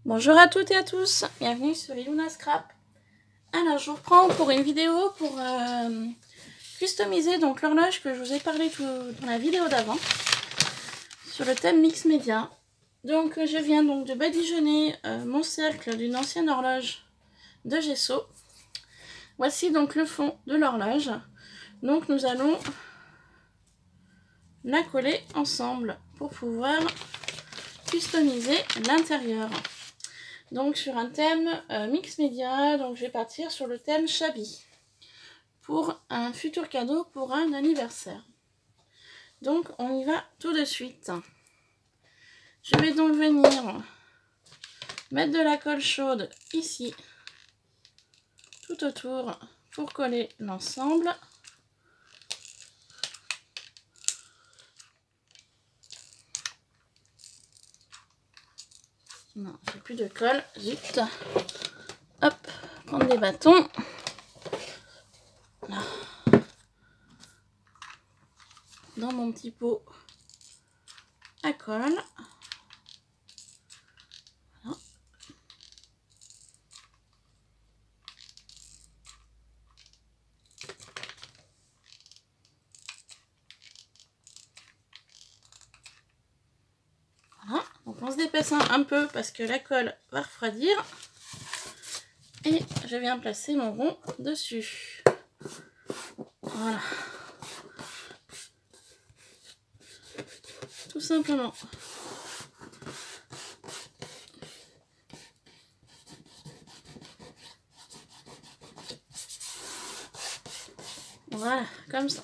Bonjour à toutes et à tous, bienvenue sur Iluna Scrap. Alors je vous reprends pour une vidéo pour customiser donc l'horloge que je vous ai parlé dans la vidéo d'avant sur le thème mix média. Donc je viens donc de badigeonner mon cercle d'une ancienne horloge de gesso. Voici donc le fond de l'horloge. Donc nous allons la coller ensemble pour pouvoir customiser l'intérieur. Donc sur un thème mix média, donc je vais partir sur le thème Shabby pour un futur cadeau pour un anniversaire. Donc on y va tout de suite. Je vais donc venir mettre de la colle chaude ici tout autour pour coller l'ensemble. Non, j'ai plus de colle, zut. Hop, prendre des bâtons. Là. Dans mon petit pot à colle. Voilà. Voilà. Donc on se dépêche un peu parce que la colle va refroidir. Et je viens placer mon rond dessus. Voilà. Tout simplement. Voilà, comme ça.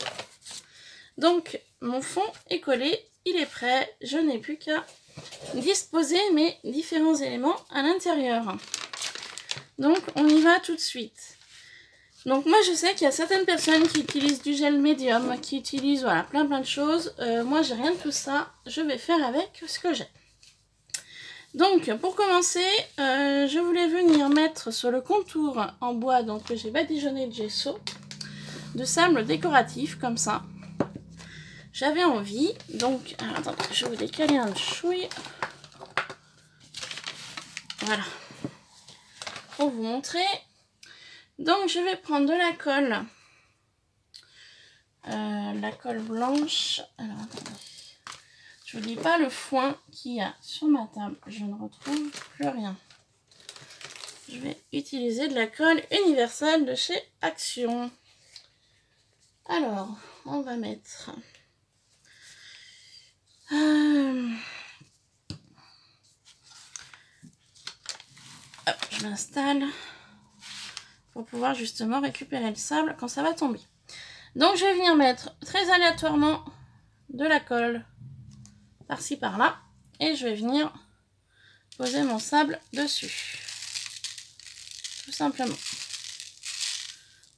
Donc, mon fond est collé, il est prêt. Je n'ai plus qu'à disposer mes différents éléments à l'intérieur. Donc, on y va tout de suite. Donc, moi, je sais qu'il y a certaines personnes qui utilisent du gel médium, qui utilisent voilà, plein de choses. Moi, j'ai rien de tout ça. Je vais faire avec ce que j'ai. Donc, pour commencer, je voulais venir mettre sur le contour en bois, donc que j'ai badigeonné de gesso, de sable décoratif, comme ça. J'avais envie, donc, alors, attendez, je vais vous décaler un chouille. Voilà. Pour vous montrer. Donc, je vais prendre de la colle blanche. Alors, attendez. Je ne lis pas le foin qu'il y a sur ma table. Je ne retrouve plus rien. Je vais utiliser de la colle universelle de chez Action. Alors, on va mettre... Hop, je m'installe pour pouvoir justement récupérer le sable quand ça va tomber. Donc, je vais venir mettre très aléatoirement de la colle par-ci par-là et je vais venir poser mon sable dessus. Tout simplement.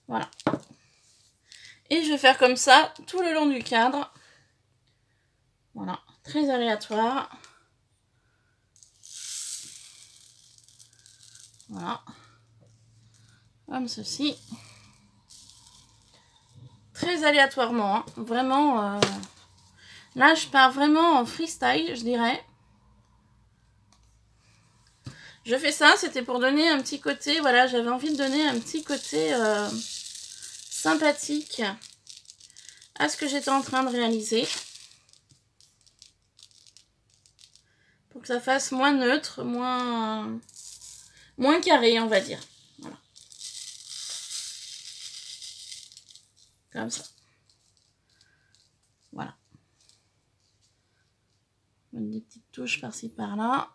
Voilà. Et je vais faire comme ça tout le long du cadre. Voilà, très aléatoire. Voilà. Comme ceci. Très aléatoirement, hein. Vraiment. Là, je pars vraiment en freestyle, je dirais. Je fais ça, c'était pour donner un petit côté, voilà, j'avais envie de donner un petit côté sympathique à ce que j'étais en train de réaliser. Pour que ça fasse moins neutre, moins carré, on va dire. Voilà. Comme ça. Voilà. Des petites touches par-ci par-là.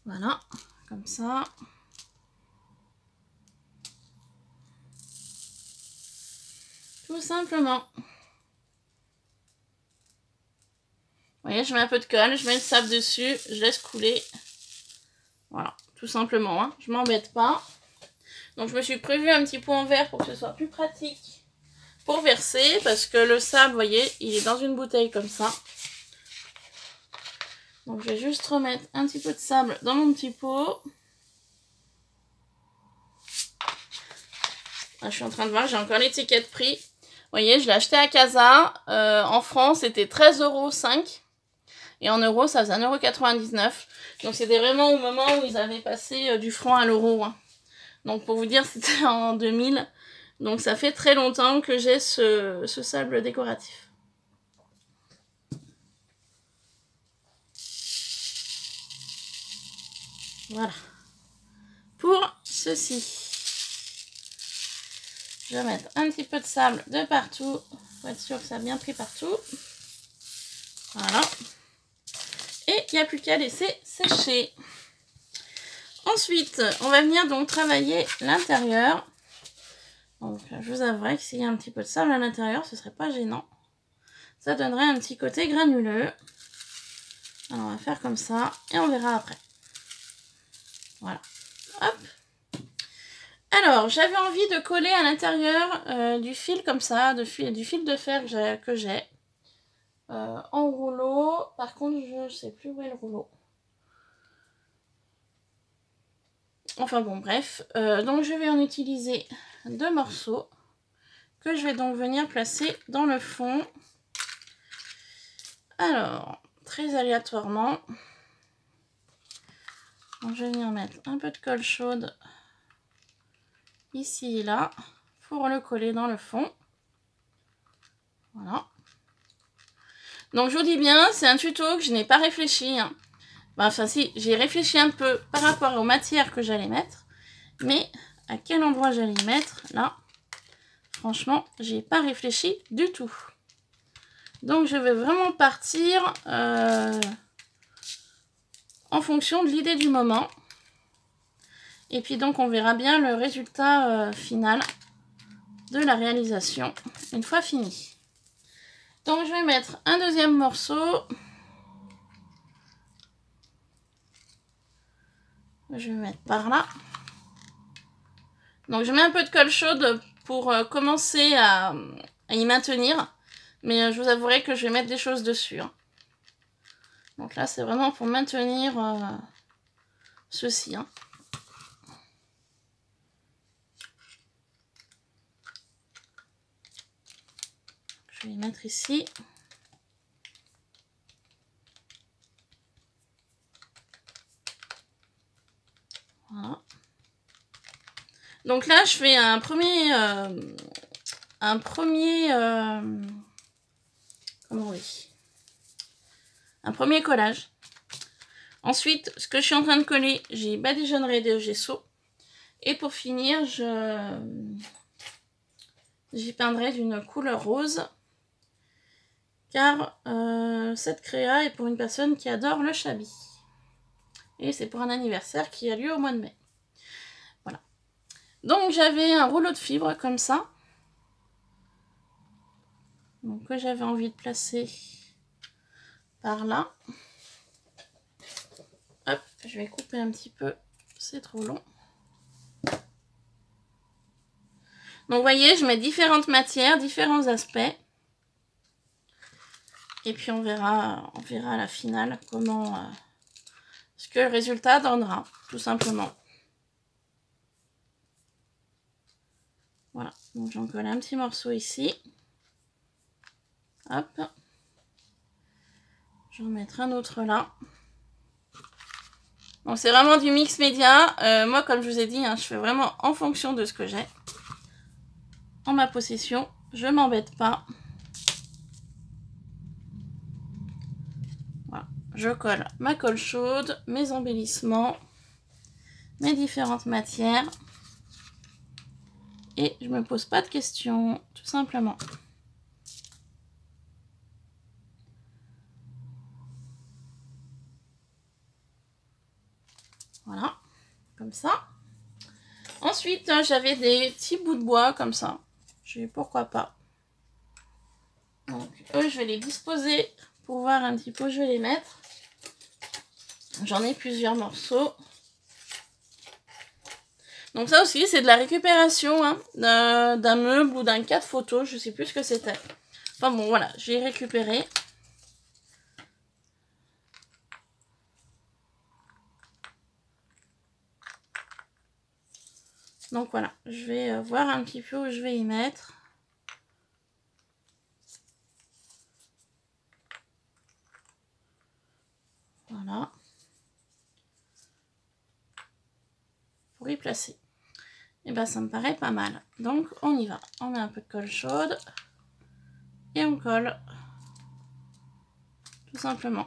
Voilà, comme ça. Tout simplement. Vous voyez, je mets un peu de colle, je mets le sable dessus, je laisse couler. Voilà, tout simplement, hein. Je m'embête pas. Donc, je me suis prévu un petit pot en verre pour que ce soit plus pratique pour verser. Parce que le sable, vous voyez, il est dans une bouteille comme ça. Donc, je vais juste remettre un petit peu de sable dans mon petit pot. Là, je suis en train de voir, j'ai encore l'étiquette prix. Vous voyez, je l'ai acheté à Casa. En France, c'était 13,05 €. Et en euros, ça faisait 1,99 €. Donc c'était vraiment au moment où ils avaient passé du franc à l'euro. Hein. Donc pour vous dire, c'était en 2000. Donc ça fait très longtemps que j'ai ce sable décoratif. Voilà. Pour ceci, je vais mettre un petit peu de sable de partout pour être sûr que ça a bien pris partout. Voilà. Et il n'y a plus qu'à laisser sécher. Ensuite, on va venir donc travailler l'intérieur. Donc, je vous avouerai que s'il y a un petit peu de sable à l'intérieur, ce serait pas gênant. Ça donnerait un petit côté granuleux. Alors, on va faire comme ça et on verra après. Voilà. Hop. Alors, j'avais envie de coller à l'intérieur du fil comme ça, du fil de fer que j'ai. En rouleau. Par contre, je ne sais plus où est le rouleau. Enfin bon, bref. Donc, je vais en utiliser 2 morceaux que je vais donc venir placer dans le fond. Alors, très aléatoirement. Donc, je vais venir mettre un peu de colle chaude ici et là pour le coller dans le fond. Voilà. Donc, je vous dis bien, c'est un tuto que je n'ai pas réfléchi. Hein. Enfin, si, j'ai réfléchi un peu par rapport aux matières que j'allais mettre. Mais à quel endroit j'allais y mettre, là, franchement, j'ai pas réfléchi du tout. Donc, je vais vraiment partir en fonction de l'idée du moment. Et puis donc, on verra bien le résultat final de la réalisation une fois fini. Donc, je vais mettre un deuxième morceau. Je vais mettre par là. Donc, je mets un peu de colle chaude pour commencer à y maintenir. Mais je vous avouerai que je vais mettre des choses dessus. Hein. Donc là, c'est vraiment pour maintenir ceci. Hein. Je vais les mettre ici. Voilà. Donc là, je fais un premier comment on dit, un premier collage. Ensuite, ce que je suis en train de coller, j'ai badigeonnerai de gesso. Et pour finir, j'y peindrai d'une couleur rose. Car cette créa est pour une personne qui adore le Chabi. Et c'est pour un anniversaire qui a lieu au mois de mai. Voilà. Donc j'avais un rouleau de fibres comme ça. Donc que j'avais envie de placer par là. Hop, je vais couper un petit peu, c'est trop long. Donc vous voyez, je mets différentes matières, différents aspects. Et puis on verra à la finale comment ce que le résultat donnera, tout simplement. Voilà, donc j'en colle un petit morceau ici. Hop. Je vais en mettre un autre là. Donc c'est vraiment du mix média. Moi, comme je vous ai dit, hein, je fais vraiment en fonction de ce que j'ai en ma possession. Je m'embête pas. Voilà. Je colle ma colle chaude, mes embellissements, mes différentes matières. Et je me pose pas de questions, tout simplement. Voilà, comme ça. Ensuite, j'avais des petits bouts de bois comme ça. Je vais pourquoi pas. Donc, eux, je vais les disposer pour voir un petit peu où je vais les mettre. J'en ai plusieurs morceaux. Donc ça aussi, c'est de la récupération hein, d'un meuble ou d'un cadre photo. Je sais plus ce que c'était. Enfin bon, voilà, j'ai récupéré. Donc voilà, je vais voir un petit peu où je vais y mettre. Voilà. Pour y placer. Et ben ça me paraît pas mal. Donc on y va. On met un peu de colle chaude. Et on colle. Tout simplement.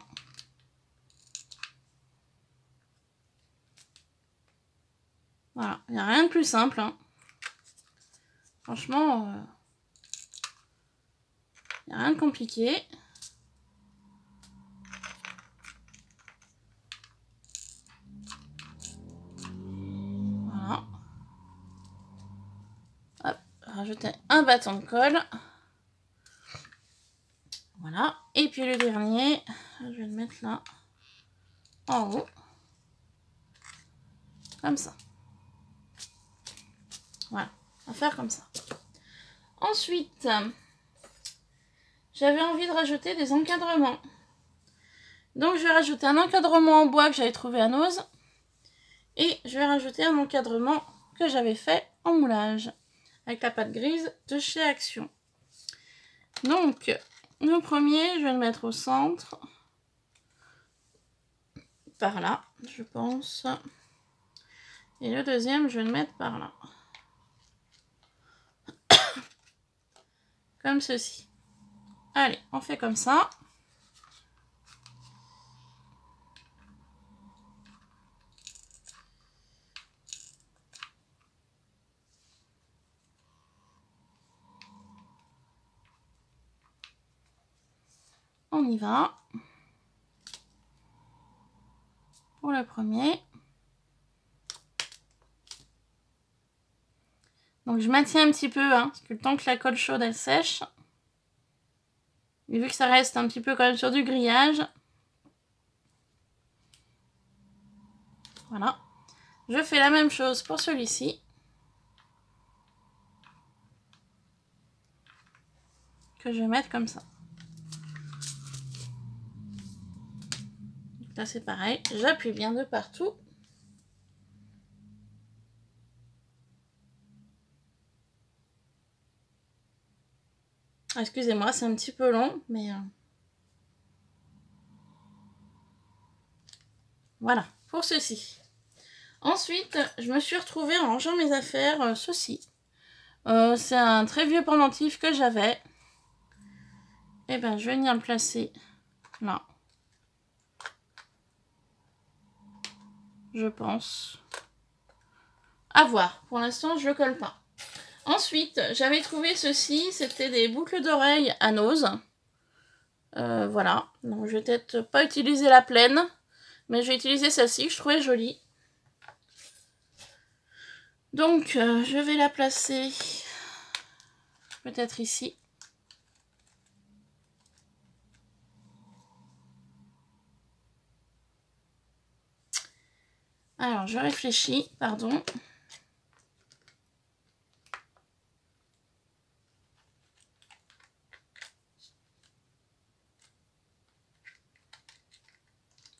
Voilà. Il n'y a rien de plus simple. Hein. Franchement, il n'y a rien de compliqué. Voilà. Hop, rajouter un bâton de colle. Voilà. Et puis le dernier, je vais le mettre là, en haut. Comme ça. Voilà. On va faire comme ça. Ensuite, j'avais envie de rajouter des encadrements. Donc je vais rajouter un encadrement en bois que j'avais trouvé à Nose. Et je vais rajouter un encadrement que j'avais fait en moulage. Avec la pâte grise de chez Action. Donc, le premier, je vais le mettre au centre. Par là, je pense. Et le deuxième, je vais le mettre par là. Comme ceci. Allez, on fait comme ça. On y va. Pour le premier. Donc je maintiens un petit peu, hein, parce que le temps que la colle chaude elle sèche. Et vu que ça reste un petit peu quand même sur du grillage. Voilà. Je fais la même chose pour celui-ci. Que je vais mettre comme ça. Là c'est pareil, j'appuie bien de partout. Excusez-moi, c'est un petit peu long, mais... Voilà, pour ceci. Ensuite, je me suis retrouvée en rangeant mes affaires, ceci. C'est un très vieux pendentif que j'avais. Et ben, je vais venir le placer là. Je pense. À voir. Pour l'instant, je le colle pas. Ensuite, j'avais trouvé ceci. C'était des boucles d'oreilles à Nose. Voilà. Donc, je vais peut-être pas utiliser la pleine. Mais je vais utiliser celle-ci que je trouvais jolie. Donc, je vais la placer peut-être ici. Alors, je réfléchis, pardon.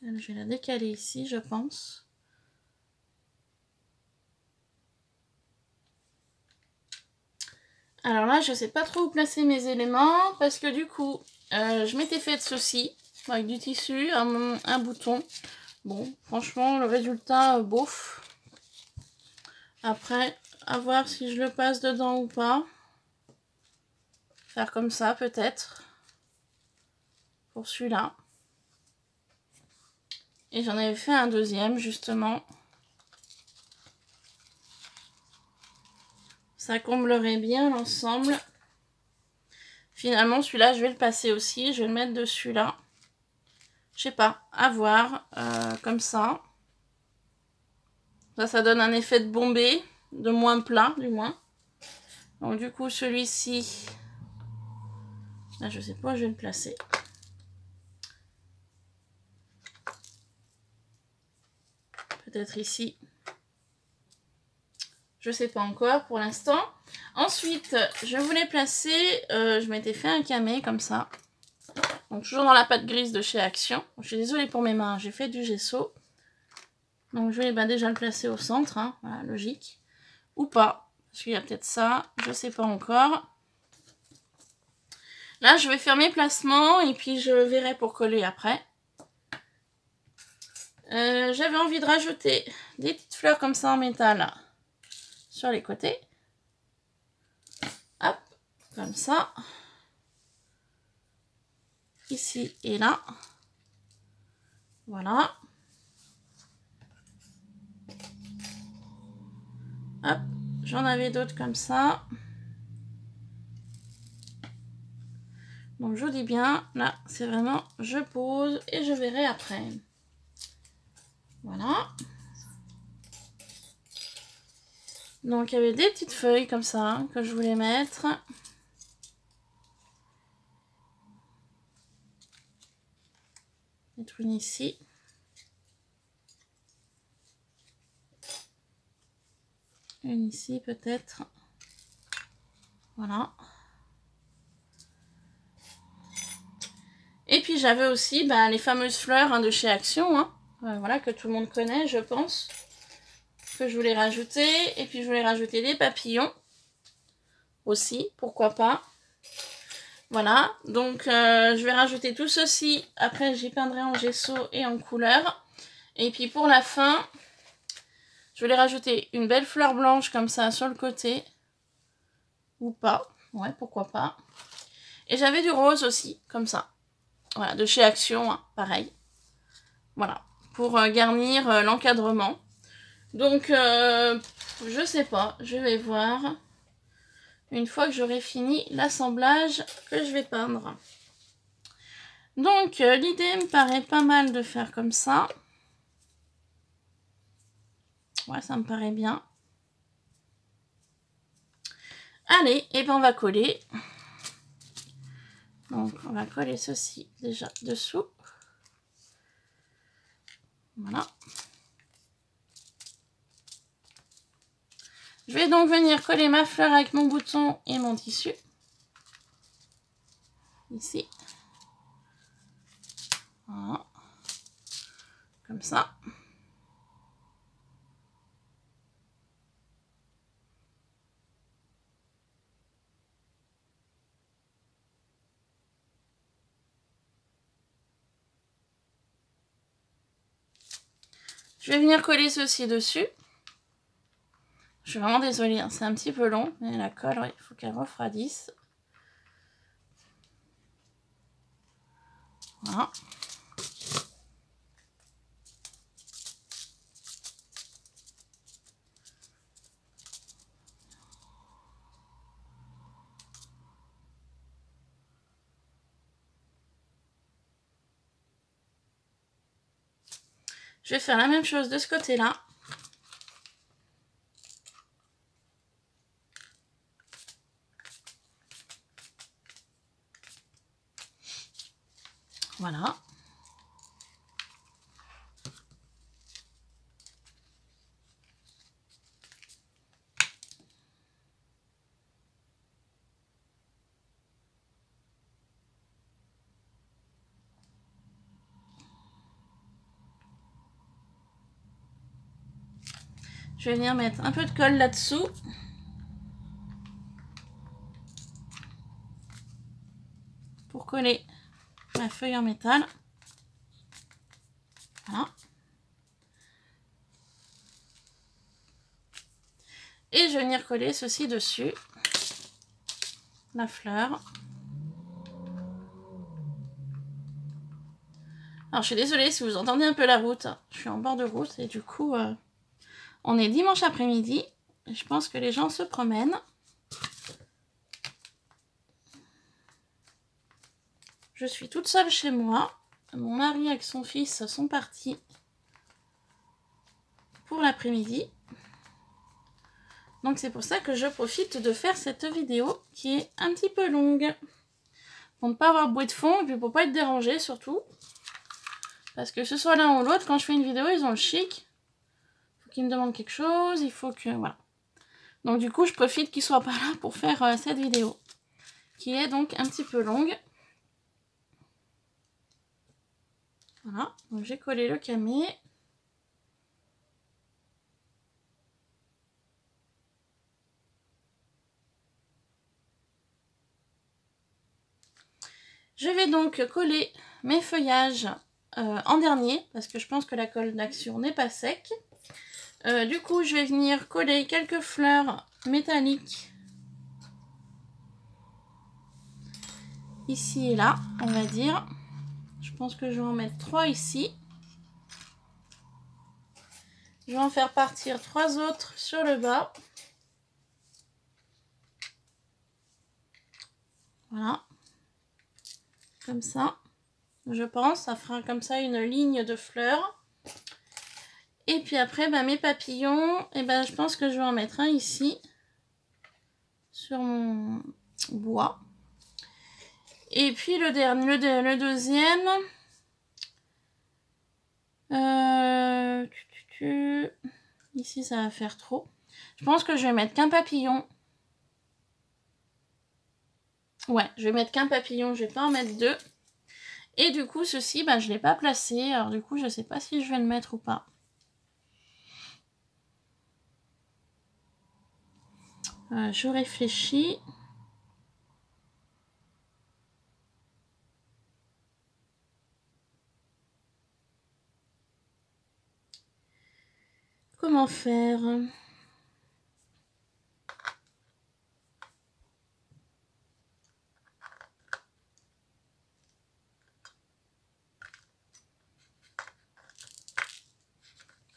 Je vais la décaler ici, je pense. Alors là, je sais pas trop où placer mes éléments parce que du coup, je m'étais fait ceci avec du tissu, un bouton. Bon, franchement, le résultat, bof. Après, à voir si je le passe dedans ou pas. Faire comme ça, peut-être. Pour celui-là. Et j'en avais fait un deuxième, justement. Ça comblerait bien l'ensemble. Finalement, celui-là, je vais le passer aussi. Je vais le mettre dessus, là. Je sais pas, à voir. Comme ça. Ça donne un effet de bombé. De moins plat, du moins. Donc, du coup, celui-ci... Là, je sais pas où je vais le placer. Peut-être ici. Je sais pas encore pour l'instant. Ensuite, je voulais placer... je m'étais fait un camé comme ça. Donc, toujours dans la pâte grise de chez Action. Je suis désolée pour mes mains, j'ai fait du gesso. Donc, je vais déjà le placer au centre. Hein. Voilà, logique. Ou pas. Parce qu'il y a peut-être ça. Je sais pas encore. Là, je vais faire mes placements. Et puis, je verrai pour coller après. J'avais envie de rajouter des petites fleurs comme ça en métal sur les côtés. Hop, comme ça. Ici et là. Voilà. Hop, j'en avais d'autres comme ça. Donc je vous dis bien, là c'est vraiment je pose et je verrai après. Voilà. Donc il y avait des petites feuilles comme ça hein, que je voulais mettre. Mettre une ici. Une ici peut-être. Voilà. Et puis j'avais aussi les fameuses fleurs hein, de chez Action. Hein. Voilà, que tout le monde connaît, je pense. Que je voulais rajouter. Et puis je voulais rajouter des papillons. Aussi, pourquoi pas. Voilà, donc je vais rajouter tout ceci. Après, j'y peindrai en gesso et en couleur. Et puis pour la fin, je voulais rajouter une belle fleur blanche comme ça sur le côté. Ou pas. Ouais, pourquoi pas. Et j'avais du rose aussi, comme ça. Voilà, de chez Action, hein, pareil. Voilà, pour garnir l'encadrement. Donc, je sais pas, je vais voir. Une fois que j'aurai fini l'assemblage que je vais peindre. Donc, l'idée me paraît pas mal de faire comme ça. Ouais, ça me paraît bien. Allez, et ben on va coller. Donc, on va coller ceci déjà dessous. Voilà. Je vais donc venir coller ma fleur avec mon bouton et mon tissu. Ici. Voilà. Comme ça. Je vais venir coller ceci dessus. Je suis vraiment désolée, hein, c'est un petit peu long, mais la colle, ouais, il faut qu'elle refroidisse. Voilà. Je vais faire la même chose de ce côté-là. Voilà. Je vais venir mettre un peu de colle là-dessous. Pour coller ma feuille en métal. Voilà. Et je vais venir coller ceci dessus. La fleur. Alors je suis désolée si vous entendez un peu la route. Je suis en bord de route et du coup on est dimanche après-midi. Je pense que les gens se promènent. Je suis toute seule chez moi. Mon mari avec son fils sont partis pour l'après-midi. Donc c'est pour ça que je profite de faire cette vidéo qui est un petit peu longue. Pour ne pas avoir bruit de fond et puis pour pas être dérangé surtout. Parce que ce soit l'un ou l'autre, quand je fais une vidéo, ils ont le chic. Il faut qu'ils me demandent quelque chose, il faut que... Voilà. Donc du coup, je profite qu'ils soient pas là pour faire cette vidéo. Qui est donc un petit peu longue. Voilà, donc j'ai collé le camé. Je vais donc coller mes feuillages en dernier, parce que je pense que la colle d'action n'est pas sec. Du coup, je vais venir coller quelques fleurs métalliques ici et là, on va dire. Je pense que je vais en mettre 3 ici. Je vais en faire partir 3 autres sur le bas. Voilà. Comme ça. Je pense, ça fera comme ça une ligne de fleurs. Et puis après, bah, mes papillons, et ben, je pense que je vais en mettre un ici. Sur mon bois. Et puis le dernier, le deuxième. Ici, ça va faire trop. Je pense que je vais mettre qu'un papillon. Ouais, je vais mettre qu'un papillon, je vais pas en mettre 2. Et du coup, ceci, bah, je ne l'ai pas placé. Alors du coup, je ne sais pas si je vais le mettre ou pas. Je réfléchis. Comment faire ?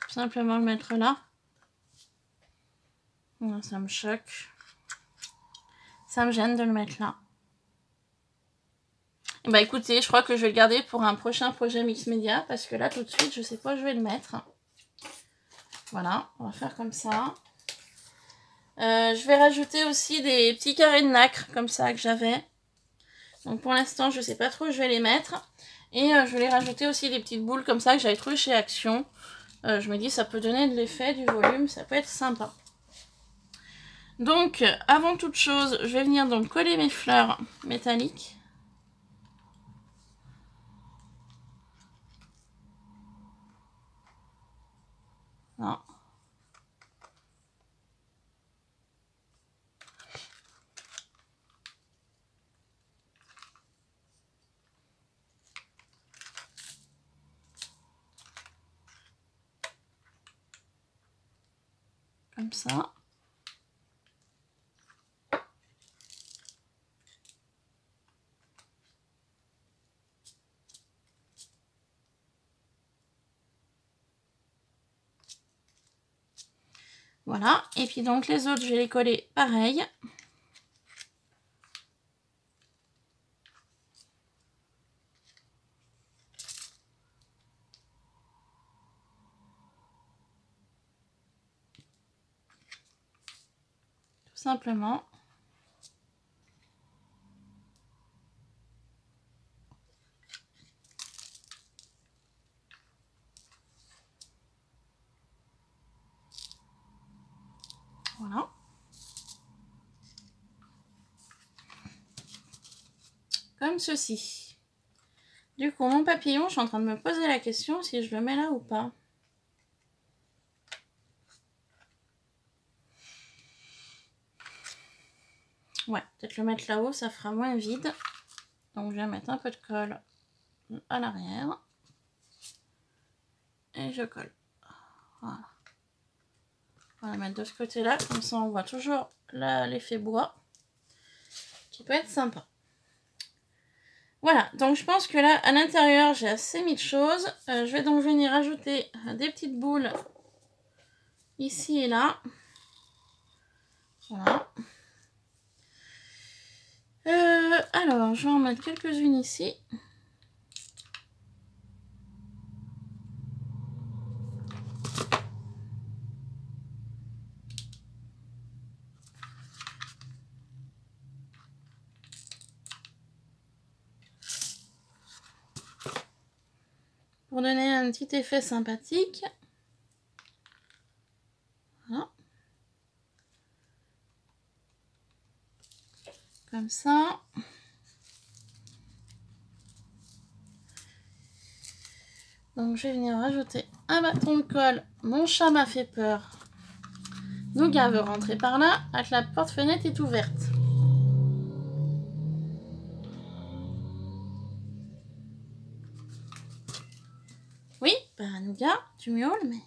Simplement le mettre là. Non, ça me choque. Ça me gêne de le mettre là. Et bah écoutez, je crois que je vais le garder pour un prochain projet Mix Media. Parce que là, tout de suite, je sais pas où je vais le mettre. Voilà, on va faire comme ça. Je vais rajouter aussi des petits carrés de nacre comme ça que j'avais. Donc pour l'instant, je sais pas trop où je vais les mettre. Et je vais rajouter aussi des petites boules comme ça que j'avais trouvé chez Action. Je me dis ça peut donner de l'effet, du volume, ça peut être sympa. Donc avant toute chose, je vais venir donc coller mes fleurs métalliques. Non. Comme ça. Voilà, et puis donc les autres, je vais les coller pareil. Tout simplement. Voilà. Comme ceci. Du coup, mon papillon, je suis en train de me poser la question si je le mets là ou pas. Ouais, peut-être le mettre là-haut, ça fera moins vide. Donc je vais mettre un peu de colle à l'arrière. Et je colle. Voilà. On va la mettre de ce côté-là, comme ça on voit toujours l'effet bois. Qui peut être sympa. Voilà, donc je pense que là, à l'intérieur, j'ai assez mis de choses. Je vais donc venir ajouter des petites boules ici et là. Voilà. Alors, je vais en mettre quelques-unes ici. Pour donner un petit effet sympathique. Voilà. Comme ça. Donc je vais venir rajouter un bâton de colle. Mon chat m'a fait peur. Nougat veut rentrer par là, avec la porte-fenêtre est ouverte. pas nougat, tu miaules, mais...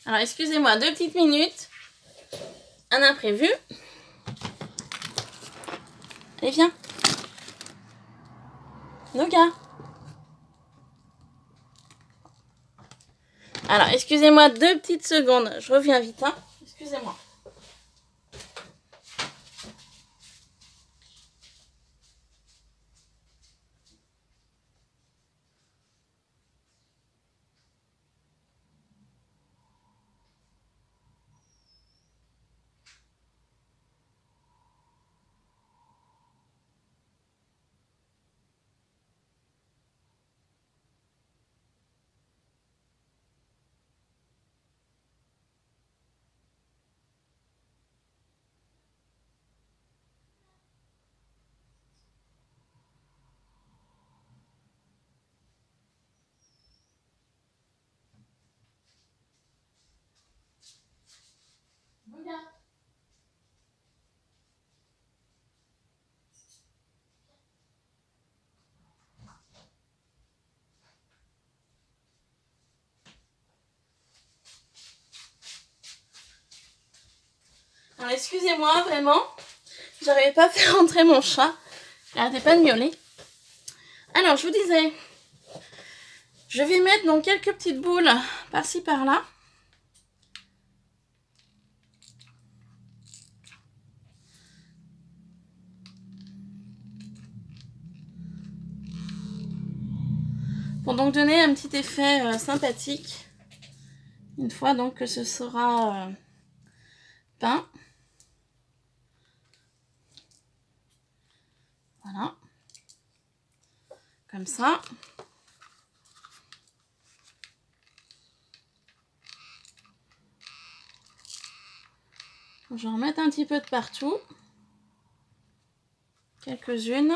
Alors, excusez-moi, 2 petites minutes. Un imprévu. Allez, viens. Nougat. Alors, excusez-moi 2 petites secondes. Je reviens vite, hein. Excusez-moi. Alors, excusez-moi, vraiment. J'arrivais pas à faire rentrer mon chat. Il arrêtait pas de miauler. Alors, je vous disais, je vais mettre donc quelques petites boules par-ci, par-là. Pour donc donner un petit effet sympathique. Une fois donc que ce sera peint. Voilà. Comme ça. Je vais en mettre un petit peu de partout. Quelques-unes.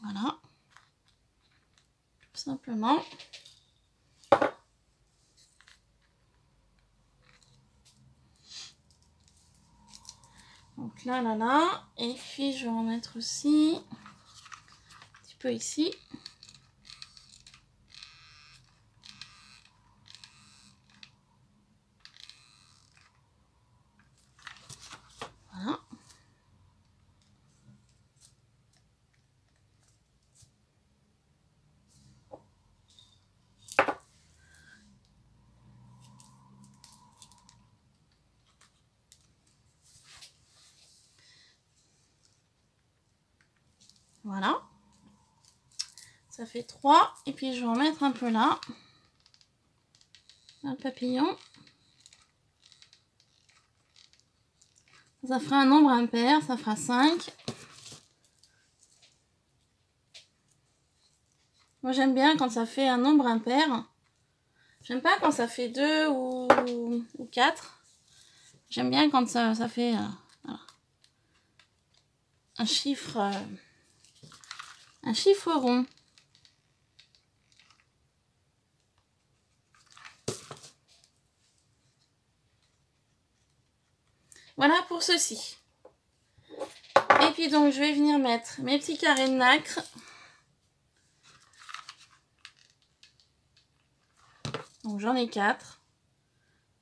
Voilà. Tout simplement. Donc là, là, là. Et puis, je vais en mettre aussi un petit peu ici. Voilà. Voilà. Ça fait 3. Et puis, je vais en mettre un peu là. Dans le papillon. Ça fera un nombre impair. Ça fera 5. Moi, j'aime bien quand ça fait un nombre impair. J'aime pas quand ça fait 2 ou 4. J'aime bien quand ça fait voilà, un chiffre rond. Voilà pour ceci. Et puis donc, je vais venir mettre mes petits carrés de nacre. Donc, j'en ai 4.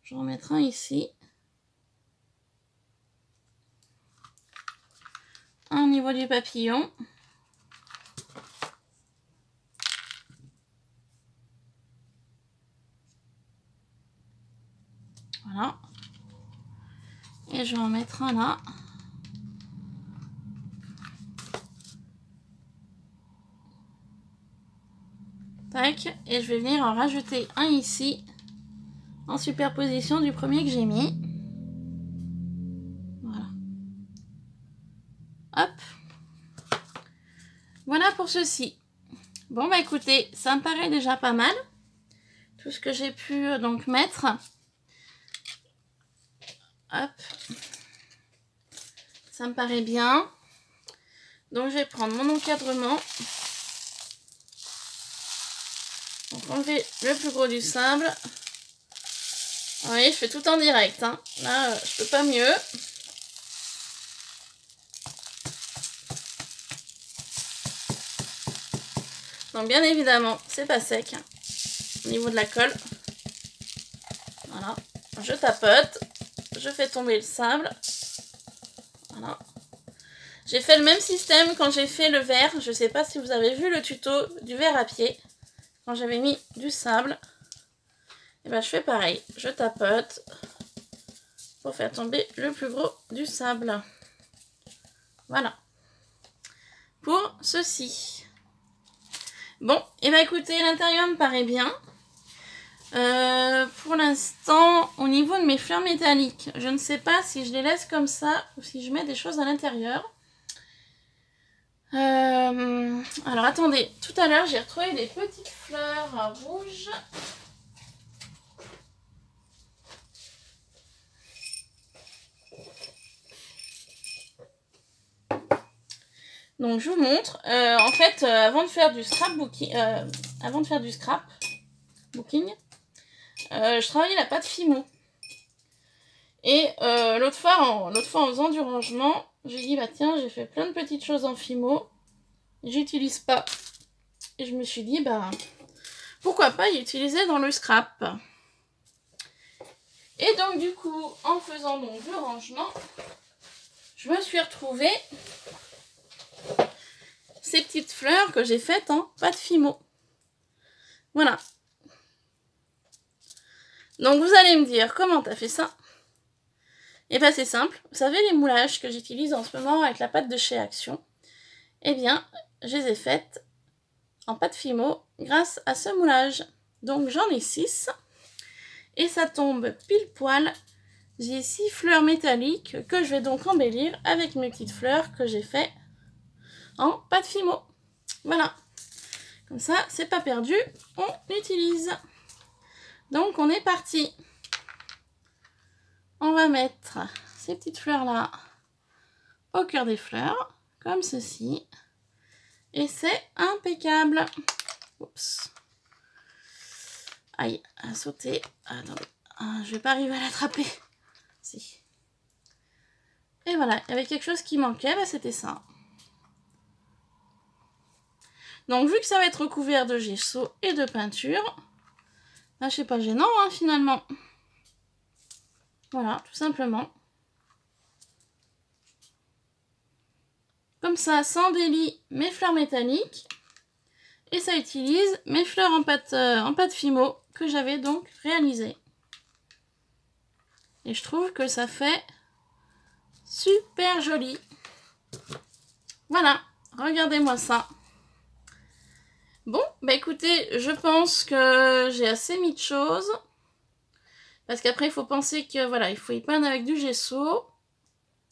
Je vais en mettre un ici. Un au niveau du papillon. Voilà. Et je vais en mettre un là. Tac. Et je vais venir en rajouter un ici. En superposition du premier que j'ai mis. Voilà. Hop. Voilà pour ceci. Bon bah écoutez, ça me paraît déjà pas mal. Tout ce que j'ai pu donc mettre. Hop. Ça me paraît bien. Donc je vais prendre mon encadrement. Donc enlever le plus gros du sable. Vous voyez, je fais tout en direct, hein. Là, je peux pas mieux. Donc bien évidemment, c'est pas sec hein, au niveau de la colle. Voilà, je tapote, je fais tomber le sable. Voilà. J'ai fait le même système quand j'ai fait le verre. Je sais pas si vous avez vu le tuto du verre à pied. Quand j'avais mis du sable, et ben je fais pareil. Je tapote pour faire tomber le plus gros du sable. Voilà. Pour ceci. Bon, et ben écoutez, l'intérieur me paraît bien. Pour l'instant, au niveau de mes fleurs métalliques, je ne sais pas si je les laisse comme ça ou si je mets des choses à l'intérieur. Alors attendez, tout à l'heure j'ai retrouvé des petites fleurs rouges. Donc je vous montre. En fait, avant de faire du scrapbooking, je travaillais la pâte Fimo. Et l'autre fois en faisant du rangement, j'ai dit bah tiens, j'ai fait plein de petites choses en Fimo, j'utilise pas. Et je me suis dit bah pourquoi pas y utiliser dans le scrap. Et donc du coup, en faisant donc le rangement, je me suis retrouvée ces petites fleurs que j'ai faites en pâte Fimo. Voilà. Donc vous allez me dire comment t'as fait ça? Et bien c'est simple, vous savez les moulages que j'utilise en ce moment avec la pâte de chez Action, eh bien je les ai faites en pâte Fimo grâce à ce moulage. Donc j'en ai 6 et ça tombe pile poil. J'ai 6 fleurs métalliques que je vais donc embellir avec mes petites fleurs que j'ai fait en pâte Fimo. Voilà, comme ça c'est pas perdu, on utilise. Donc on est parti. On va mettre ces petites fleurs là au cœur des fleurs, comme ceci. Et c'est impeccable. Oups. Aïe, à sauter. Attendez, je vais pas arriver à l'attraper. Si. Et voilà, il y avait quelque chose qui manquait, bah c'était ça. Donc vu que ça va être recouvert de gesso et de peinture, là c'est pas gênant hein, finalement. Voilà, tout simplement. Comme ça, ça embellit mes fleurs métalliques. Et ça utilise mes fleurs en pâte Fimo que j'avais donc réalisées. Et je trouve que ça fait super joli. Voilà, regardez-moi ça. Bon, bah écoutez, je pense que j'ai assez mis de choses. Parce qu'après, il faut penser que voilà, il faut y peindre avec du gesso.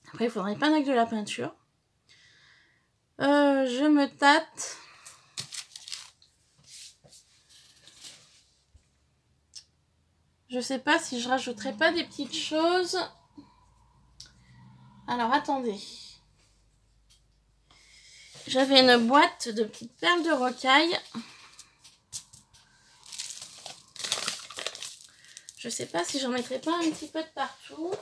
Après, il faudrait y peindre avec de la peinture. Je me tâte. Je sais pas si je rajouterai pas des petites choses. Alors, attendez. J'avais une boîte de petites perles de rocaille. Je sais pas si j'en mettrai pas un petit peu de partout.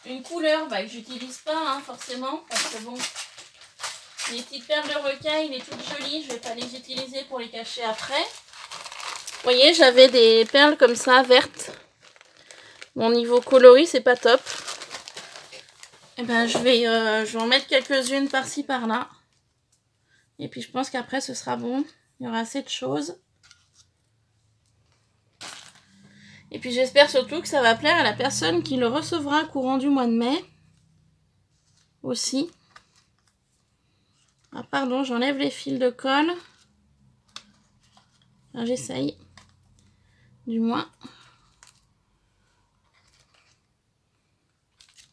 Une couleur bah, que j'utilise pas hein, forcément parce que bon, les petites perles de rocaille, les toutes jolies, je vais pas les utiliser pour les cacher après. Vous voyez, j'avais des perles comme ça, vertes. Mon niveau coloris, c'est pas top. Et ben je vais en mettre quelques-unes par-ci par-là. Et puis je pense qu'après ce sera bon. Il y aura assez de choses. Et puis j'espère surtout que ça va plaire à la personne qui le recevra courant du mois de mai. Aussi. Ah pardon, j'enlève les fils de colle. Enfin, j'essaye. Du moins.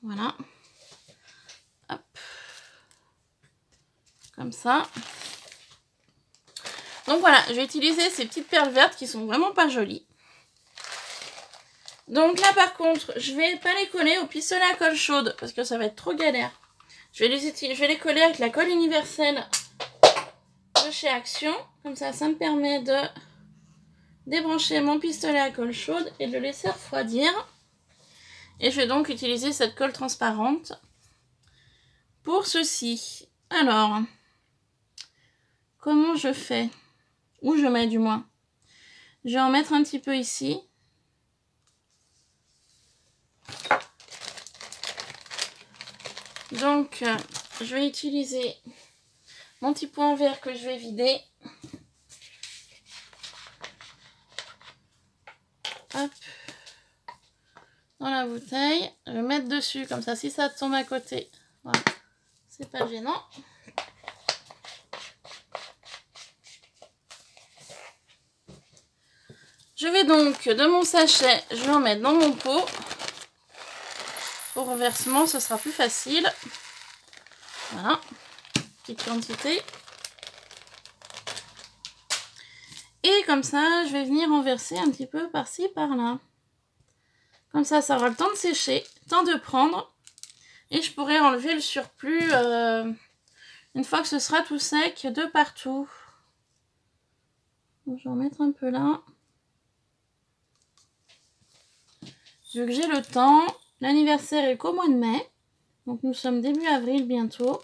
Voilà. Hop. Comme ça. Donc voilà, je vais utiliser ces petites perles vertes qui sont vraiment pas jolies. Donc là par contre, je vais pas les coller au pistolet à colle chaude parce que ça va être trop galère. Je vais les coller avec la colle universelle de chez Action. Comme ça me permet de débrancher mon pistolet à colle chaude et de le laisser refroidir. Et je vais donc utiliser cette colle transparente pour ceci. Alors, comment je fais? Où je mets du moins? Je vais en mettre un petit peu ici. Donc, je vais utiliser mon petit pot en verre que je vais vider. Hop. Dans la bouteille. Je vais mettre dessus, comme ça, si ça tombe à côté, voilà, c'est pas gênant. Je vais donc, de mon sachet, je vais en mettre dans mon pot. Au renversement, ce sera plus facile. Voilà, petite quantité. Et comme ça, je vais venir renverser un petit peu par-ci, par-là. Comme ça aura le temps de sécher, temps de prendre. Et je pourrai enlever le surplus une fois que ce sera tout sec de partout. Donc, je vais en mettre un peu là. Vu que j'ai le temps, l'anniversaire est qu'au mois de mai. Donc nous sommes début avril bientôt.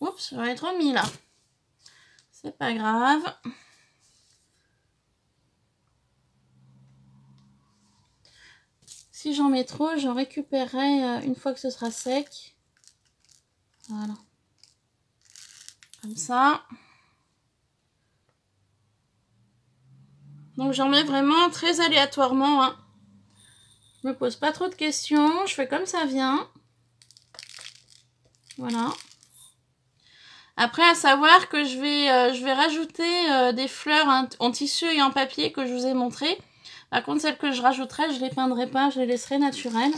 Oups, j'en ai trop mis là. C'est pas grave. Si j'en mets trop, j'en récupérerai une fois que ce sera sec. Voilà. Comme ça. Donc j'en mets vraiment très aléatoirement. Hein. Je me pose pas trop de questions. Je fais comme ça vient. Voilà. Après, à savoir que je vais rajouter des fleurs en tissu et en papier que je vous ai montré. Par contre, celles que je rajouterai, je les peindrai pas, je les laisserai naturelles.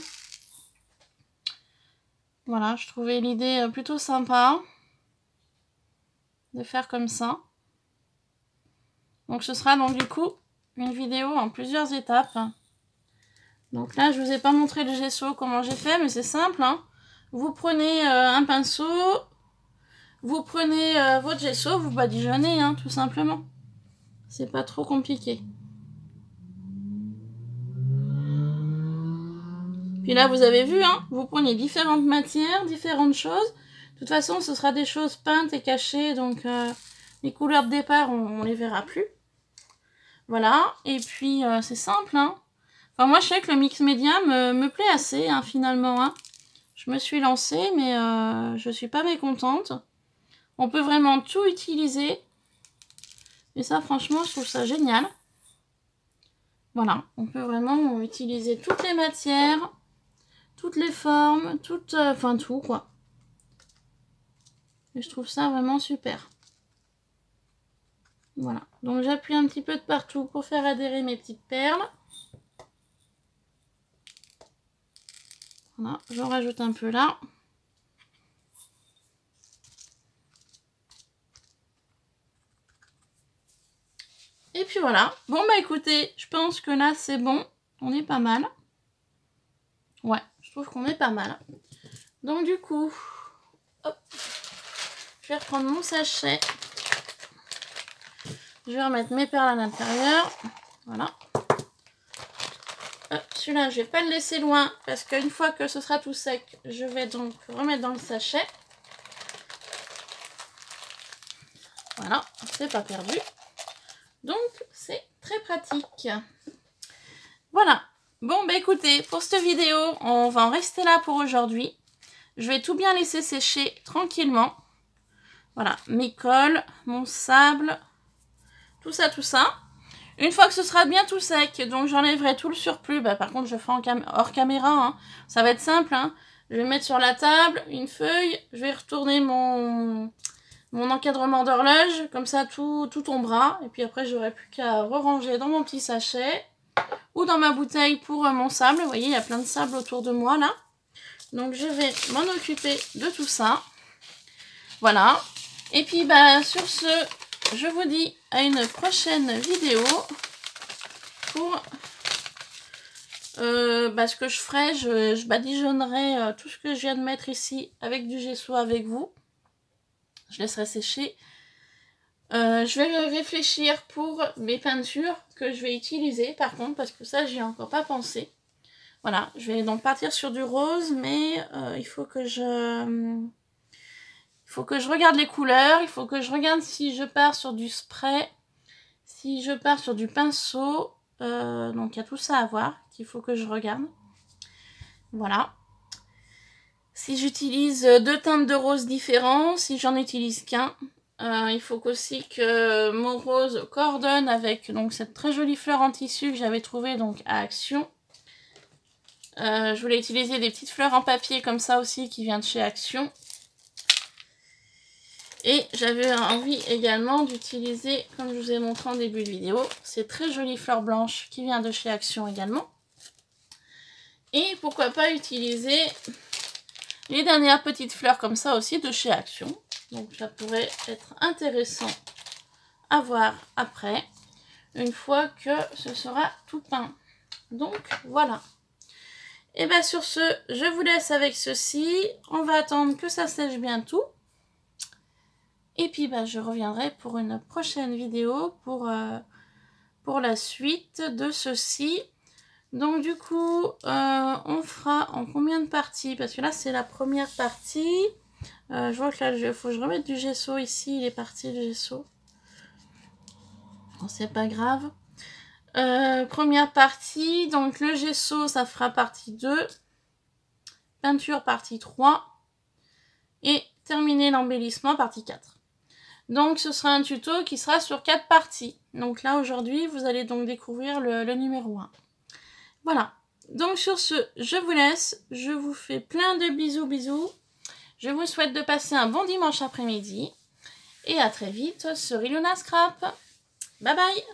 Voilà, je trouvais l'idée plutôt sympa de faire comme ça. Donc ce sera donc du coup une vidéo en plusieurs étapes. Donc là, je vous ai pas montré le gesso, comment j'ai fait, mais c'est simple. Hein. Vous prenez un pinceau, vous prenez votre gesso, vous badigeonnez, hein, tout simplement. C'est pas trop compliqué. Puis là, vous avez vu, hein, vous prenez différentes matières, différentes choses. De toute façon, ce sera des choses peintes et cachées, donc les couleurs de départ, on les verra plus. Voilà, et puis c'est simple. Hein. Enfin, moi, je sais que le mix média me plaît assez, hein, finalement. Hein. Je me suis lancée, mais je suis pas mécontente. On peut vraiment tout utiliser. Et ça, franchement, je trouve ça génial. Voilà, on peut vraiment utiliser toutes les matières, toutes les formes, enfin tout, quoi. Et je trouve ça vraiment super. Voilà, donc j'appuie un petit peu de partout pour faire adhérer mes petites perles. Voilà, j'en rajoute un peu là. Et puis voilà. Bon bah écoutez, je pense que là c'est bon. On est pas mal. Ouais, je trouve qu'on est pas mal. Donc du coup, hop, je vais reprendre mon sachet. Je vais remettre mes perles à l'intérieur. Voilà. Celui-là, je vais pas le laisser loin parce qu'une fois que ce sera tout sec, je vais donc remettre dans le sachet. Voilà, c'est pas perdu. Donc, c'est très pratique. Voilà. Bon, bah écoutez, pour cette vidéo, on va en rester là pour aujourd'hui. Je vais tout bien laisser sécher tranquillement. Voilà, mes colles, mon sable, tout ça, tout ça. Une fois que ce sera bien tout sec, donc j'enlèverai tout le surplus. Bah, par contre, je ferai hors caméra. Hein. Ça va être simple. Hein. Je vais mettre sur la table une feuille. Je vais retourner mon encadrement d'horloge. Comme ça, tout tombera. Et puis après, j'aurai plus qu'à re-ranger dans mon petit sachet. Ou dans ma bouteille pour mon sable. Vous voyez, il y a plein de sable autour de moi là. Donc, je vais m'en occuper de tout ça. Voilà. Et puis, bah, sur ce, je vous dis à une prochaine vidéo pour Ce que je ferai, je badigeonnerai tout ce que je viens de mettre ici avec du gesso avec vous. Je laisserai sécher. Je vais réfléchir pour mes peintures que je vais utiliser par contre, parce que ça, j'y ai encore pas pensé. Voilà, je vais donc partir sur du rose, mais il faut que je regarde les couleurs, il faut que je regarde si je pars sur du spray, si je pars sur du pinceau. Donc il y a tout ça à voir, qu'il faut que je regarde. Voilà. Si j'utilise 2 teintes de rose différents, si j'en utilise qu'un, il faut aussi que mon rose coordonne avec donc cette très jolie fleur en tissu que j'avais trouvée donc à Action. Je voulais utiliser des petites fleurs en papier comme ça aussi qui vient de chez Action. Et j'avais envie également d'utiliser, comme je vous ai montré en début de vidéo, ces très jolies fleurs blanches qui viennent de chez Action également. Et pourquoi pas utiliser les dernières petites fleurs comme ça aussi de chez Action. Donc ça pourrait être intéressant à voir après, une fois que ce sera tout peint. Donc voilà. Et bien sur ce, je vous laisse avec ceci. On va attendre que ça sèche bien tout. Et puis je reviendrai pour une prochaine vidéo pour la suite de ceci. Donc du coup, on fera en combien de parties? Parce que là, c'est la première partie. Je vois que là, il faut que je remette du gesso ici. Il est parti le gesso. Bon, c'est pas grave. Première partie. Donc le gesso, ça fera partie 2. Peinture, partie 3. Et terminer l'embellissement, partie 4. Donc ce sera un tuto qui sera sur 4 parties. Donc là, aujourd'hui, vous allez donc découvrir le numéro 1. Voilà. Donc sur ce, je vous laisse. Je vous fais plein de bisous. Je vous souhaite de passer un bon dimanche après-midi. Et à très vite sur Ilona Scrap. Bye bye.